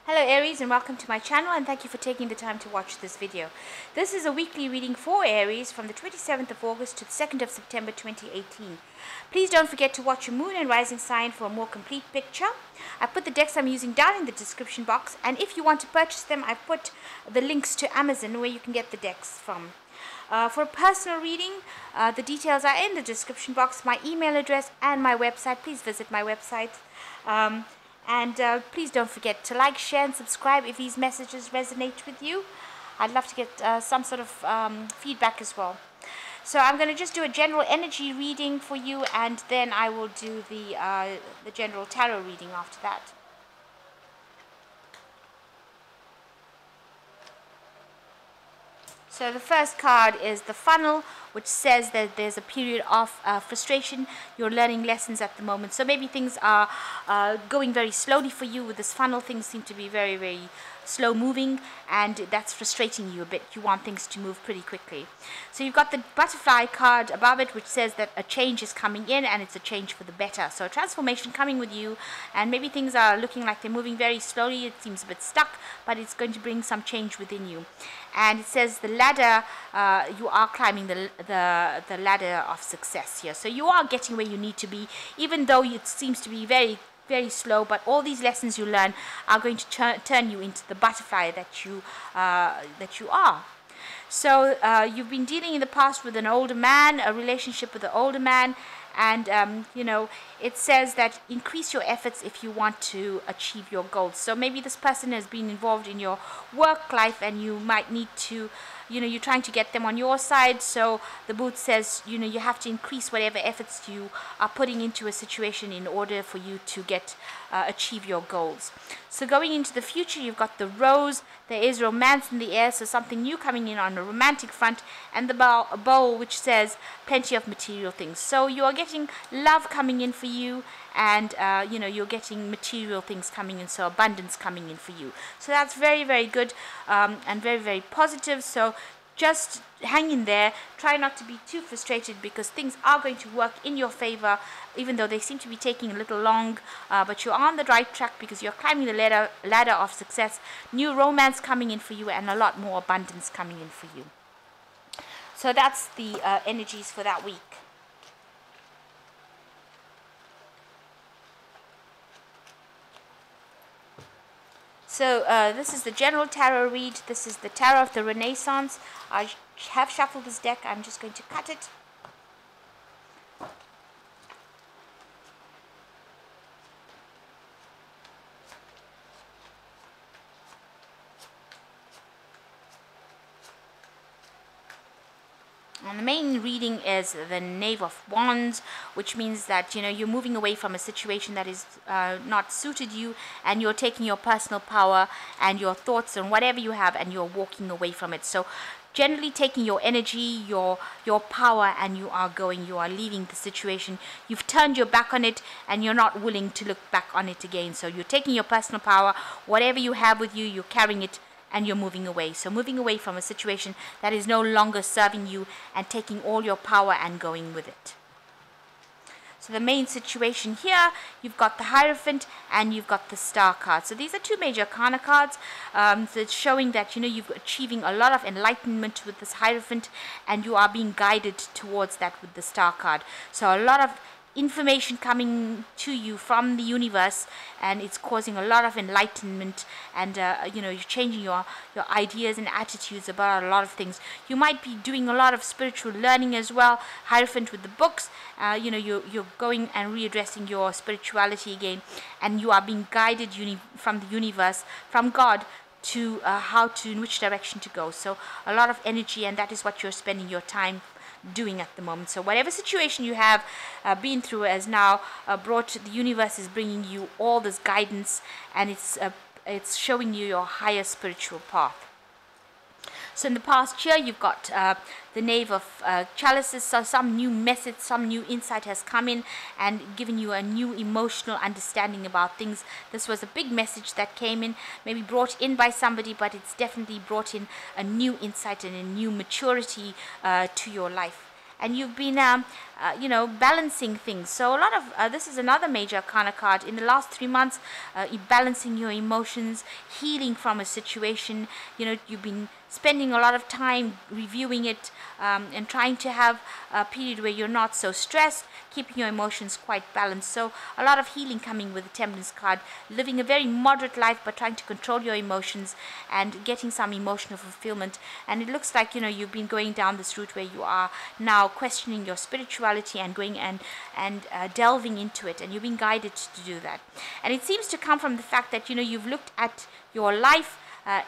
Hello Aries, and welcome to my channel, and thank you for taking the time to watch this video. This is a weekly reading for Aries from the 27th of August to the 2nd of September 2018. Please don't forget to watch your moon and rising sign for a more complete picture. I put the decks I'm using down in the description box, and if you want to purchase them, I've put the links to Amazon where you can get the decks from. For a personal reading, the details are in the description box, my email address and my website. Please visit my website. And please don't forget to like, share and subscribe if these messages resonate with you. I'd love to get some sort of feedback as well. So I'm going to just do a general energy reading for you, and then I will do the general tarot reading after that. So the first card is the funnel, which says that there's a period of frustration. You're learning lessons at the moment. So maybe things are going very slowly for you. With this funnel, things seem to be very, very slow moving, and that's frustrating you a bit. You want things to move pretty quickly. So you've got the butterfly card above it, which says that a change is coming in, and it's a change for the better. So a transformation coming with you, and maybe things are looking like they're moving very slowly. It seems a bit stuck, but it's going to bring some change within you. And it says the ladder, you are climbing the ladder of success here. So you are getting where you need to be, even though it seems to be very, very slow. But all these lessons you learn are going to turn you into the butterfly that you are. So you've been dealing in the past with an older man, a relationship with an older man, and you know, it says that increase your efforts if you want to achieve your goals. So maybe this person has been involved in your work life, and you might need to, you know, you're trying to get them on your side. So the boot says, you know, you have to increase whatever efforts you are putting into a situation in order for you to get achieve your goals. So going into the future, you've got the rose. There is romance in the air, so something new coming in on a romantic front, and the bowl, which says plenty of material things. So you are getting love coming in for you, and you know, you're getting material things coming in, so abundance coming in for you. So that's very, very good, and very, very positive. So just hang in there. Try not to be too frustrated, because things are going to work in your favor, even though they seem to be taking a little long, but you're on the right track, because you're climbing the ladder of success. New romance coming in for you, and a lot more abundance coming in for you. So that's the energies for that week. So this is the general tarot read. This is the Tarot of the Renaissance. I have shuffled this deck. I'm just going to cut it. And the main reading is the Knave of Wands, which means that, you know, you're moving away from a situation that is not suited you, and you're taking your personal power and your thoughts and whatever you have, and you're walking away from it. So generally taking your energy, your power, and you are leaving the situation. You've turned your back on it, and you're not willing to look back on it again. So you're taking your personal power, whatever you have with you, you're carrying it, and you're moving away. So moving away from a situation that is no longer serving you, and taking all your power and going with it. So the main situation here, you've got the Hierophant and you've got the Star card. So these are two major Arcana cards. So it's showing that, you know, you're achieving a lot of enlightenment with this Hierophant, and you are being guided towards that with the Star card. So a lot of information coming to you from the universe, and it's causing a lot of enlightenment, and you know, you're changing your ideas and attitudes about a lot of things. You might be doing a lot of spiritual learning as well. Hierophant with the books, you know, you're going and readdressing your spirituality again, and you are being guided from the universe, from God, to in which direction to go. So a lot of energy, and that is what you're spending your time doing at the moment. So whatever situation you have been through has now the universe is bringing you all this guidance, and it's showing you your higher spiritual path. So in the past year, you've got the Knave of Chalices. So some new message, some new insight has come in and given you a new emotional understanding about things. This was a big message that came in, maybe brought in by somebody, but it's definitely brought in a new insight and a new maturity to your life. and you've been balancing things. So a lot of this is another major arcana card in the last 3 months. Balancing your emotions, healing from a situation. You've been spending a lot of time reviewing it, and trying to have a period where you're not so stressed, keeping your emotions quite balanced. So a lot of healing coming with the Temperance card, living a very moderate life but trying to control your emotions and getting some emotional fulfillment. And it looks like you've been going down this route where you are now questioning your spirituality and going and delving into it, and you've been guided to do that. And it seems to come from the fact that you've looked at your life.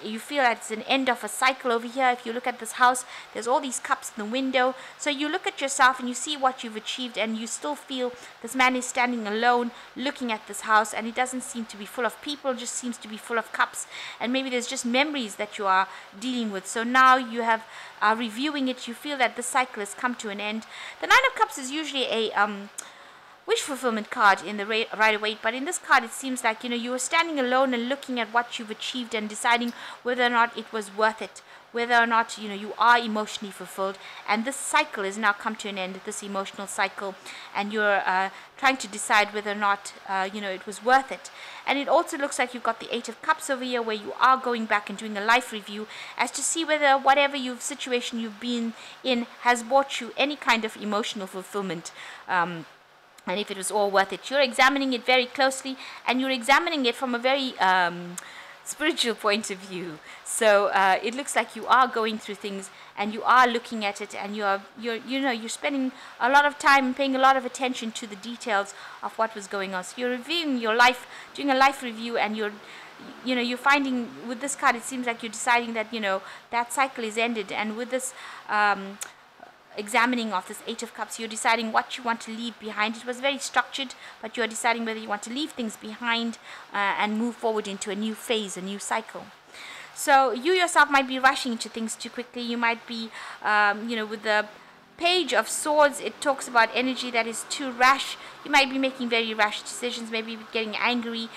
You feel that it's an end of a cycle over here. If you look at this house, there's all these cups in the window. So you look at yourself and you see what you've achieved, and you still feel this man is standing alone looking at this house, and it doesn't seem to be full of people, just seems to be full of cups. And maybe there's just memories that you are dealing with. So now you are reviewing it. You feel that the cycle has come to an end. The Nine of Cups is usually a wish fulfillment card in the Rider-Waite, but in this card it seems like you were standing alone and looking at what you've achieved and deciding whether or not it was worth it, whether or not you are emotionally fulfilled. And this cycle has now come to an end, this emotional cycle, and you're trying to decide whether or not it was worth it. And it also looks like you've got the Eight of Cups over here, where you are going back and doing a life review as to see whether whatever situation you've been in has brought you any kind of emotional fulfillment. And if it was all worth it. You're examining it very closely, and you're examining it from a very spiritual point of view. So it looks like you are going through things, and you are looking at it, and you're spending a lot of time and paying a lot of attention to the details of what was going on. So you're reviewing your life, doing a life review, and you're finding with this card, it seems like you're deciding that that cycle is ended. And with this examining of this Eight of Cups, you're deciding what you want to leave behind. It was very structured, but you're deciding whether you want to leave things behind and move forward into a new phase, a new cycle. So you yourself might be rushing into things too quickly. You might be, with the Page of Swords, it talks about energy that is too rash. You might be making very rash decisions, maybe getting angry,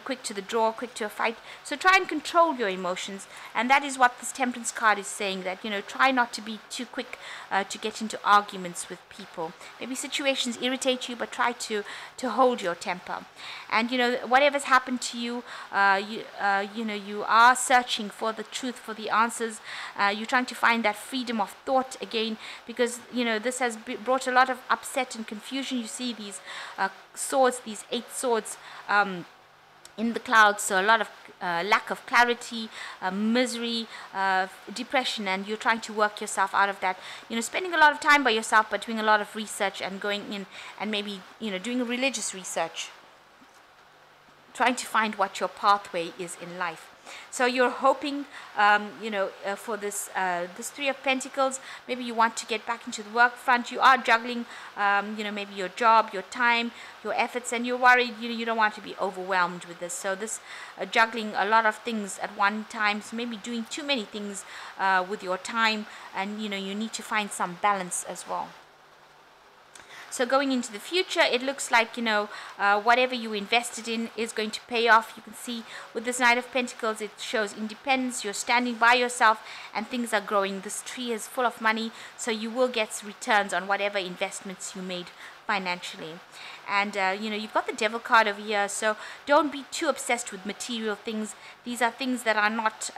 quick to the draw, quick to a fight. So try and control your emotions, and that is what this Temperance card is saying, that try not to be too quick to get into arguments with people. Maybe situations irritate you, but try to hold your temper. And whatever's happened to you, you are searching for the truth, for the answers. You're trying to find that freedom of thought again, because this has brought a lot of upset and confusion. You see these swords, these 8 swords in the clouds, so a lot of lack of clarity, misery, depression, and you're trying to work yourself out of that. Spending a lot of time by yourself, but doing a lot of research and going in and maybe doing religious research, trying to find what your pathway is in life. So you're hoping, for this Three of Pentacles, maybe you want to get back into the work front. You are juggling, maybe your job, your time, your efforts, and you're worried, you don't want to be overwhelmed with this. So this juggling a lot of things at one time, so maybe doing too many things with your time, and you need to find some balance as well. So going into the future, it looks like, whatever you invested in is going to pay off. You can see with this Knight of Pentacles, it shows independence. You're standing by yourself and things are growing. This tree is full of money, so you will get returns on whatever investments you made financially. And, you've got the Devil card over here, so don't be too obsessed with material things. These are things that are not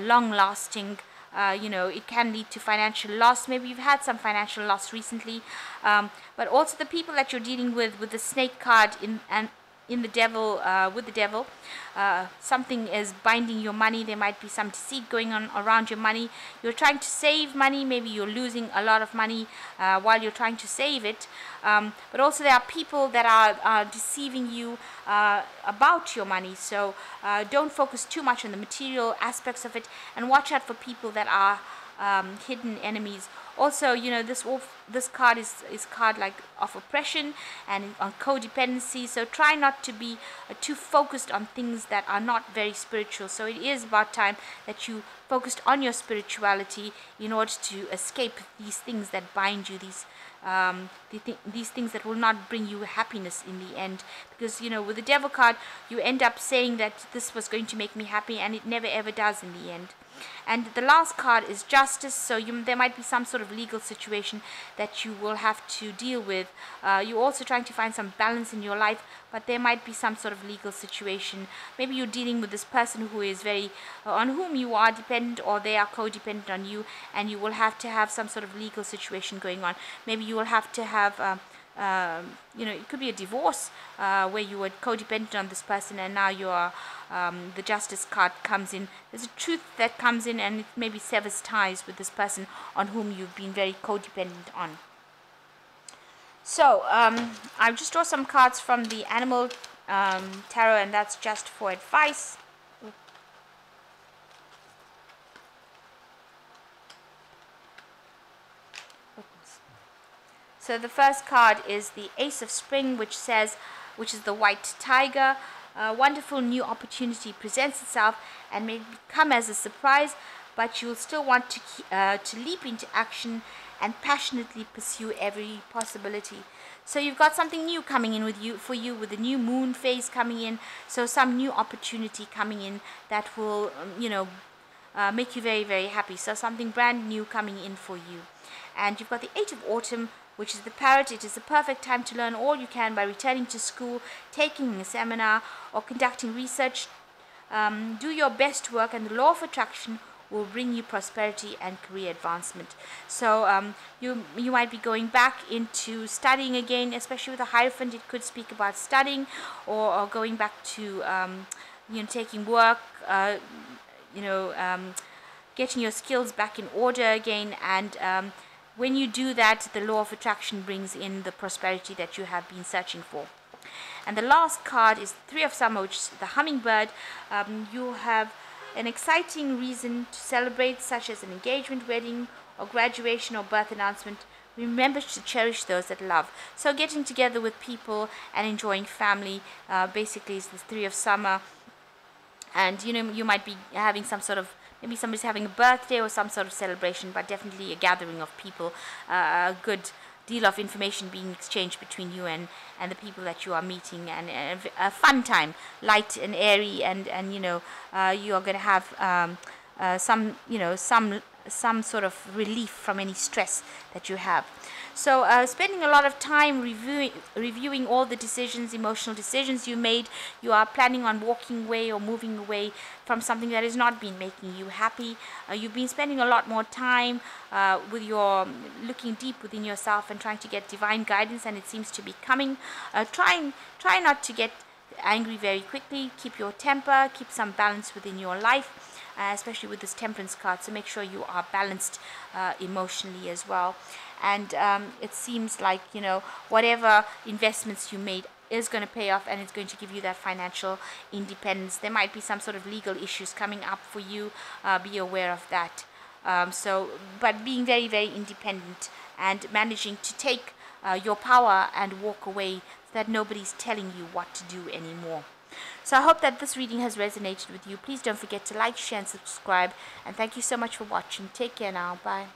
long-lasting. It can lead to financial loss. Maybe you've had some financial loss recently, but also the people that you're dealing with the Snake card in the Devil, with the Devil, something is binding your money. There might be some deceit going on around your money. You're trying to save money. Maybe you're losing a lot of money while you're trying to save it. But also there are people that are deceiving you about your money. So don't focus too much on the material aspects of it, and watch out for people that are hidden enemies. Also, this card is card like of oppression and on codependency. So try not to be too focused on things that are not very spiritual. So it is about time that you focused on your spirituality in order to escape these things that bind you, these these things that will not bring you happiness in the end. Because, you know, with the Devil card, you end up saying that this was going to make me happy, and it never ever does in the end. And the last card is Justice, so there might be some sort of legal situation that you will have to deal with. You're also trying to find some balance in your life, but there might be some sort of legal situation. Maybe you're dealing with this person who is very, on whom you are dependent, or they are codependent on you, and you will have to have some sort of legal situation going on. Maybe you will have to have you know, it could be a divorce where you were codependent on this person, and now you are the Justice card comes in. There's a truth that comes in, and it maybe severs ties with this person on whom you've been very codependent on. So I've just draw some cards from the Animal Tarot, and that's just for advice. So the first card is the Ace of Spring, which is the white tiger. A wonderful new opportunity presents itself and may come as a surprise, but you'll still want to leap into action and passionately pursue every possibility. So you've got something new coming in for you with the new moon phase coming in. So some new opportunity coming in that will, you know, make you very, very happy. So something brand new coming in for you. And you've got the Eight of Autumn, which is the Parrot. It is the perfect time to learn all you can by returning to school, taking a seminar, or conducting research. Do your best work, and the law of attraction will bring you prosperity and career advancement. So you might be going back into studying again, especially with the Hierophant. It could speak about studying, or going back to you know, taking work, you know, getting your skills back in order again. And when you do that, the law of attraction brings in the prosperity that you have been searching for. And the last card is Three of Summer, which is the Hummingbird. You have an exciting reason to celebrate, such as an engagement, wedding, or graduation, or birth announcement. Remember to cherish those that love. So getting together with people and enjoying family basically is the Three of Summer. And you know, you might be having some sort of, maybe somebody's having a birthday or some sort of celebration, but definitely a gathering of people, a good deal of information being exchanged between you and the people that you are meeting, and a fun time, light and airy, and you know, you are going to have some, you know, some sort of relief from any stress that you have. So spending a lot of time reviewing all the decisions, emotional decisions you made. You are planning on walking away or moving away from something that has not been making you happy. You've been spending a lot more time with your looking deep within yourself and trying to get divine guidance, and it seems to be coming. Try not to get angry very quickly. Keep your temper, keep some balance within your life, especially with this Temperance card. So make sure you are balanced emotionally as well. And it seems like, you know, whatever investments you made is going to pay off, and it's going to give you that financial independence. There might be some sort of legal issues coming up for you. Be aware of that. But being very, very independent and managing to take your power and walk away, so that nobody's telling you what to do anymore. So I hope that this reading has resonated with you. Please don't forget to like, share, and subscribe. And thank you so much for watching. Take care now. Bye.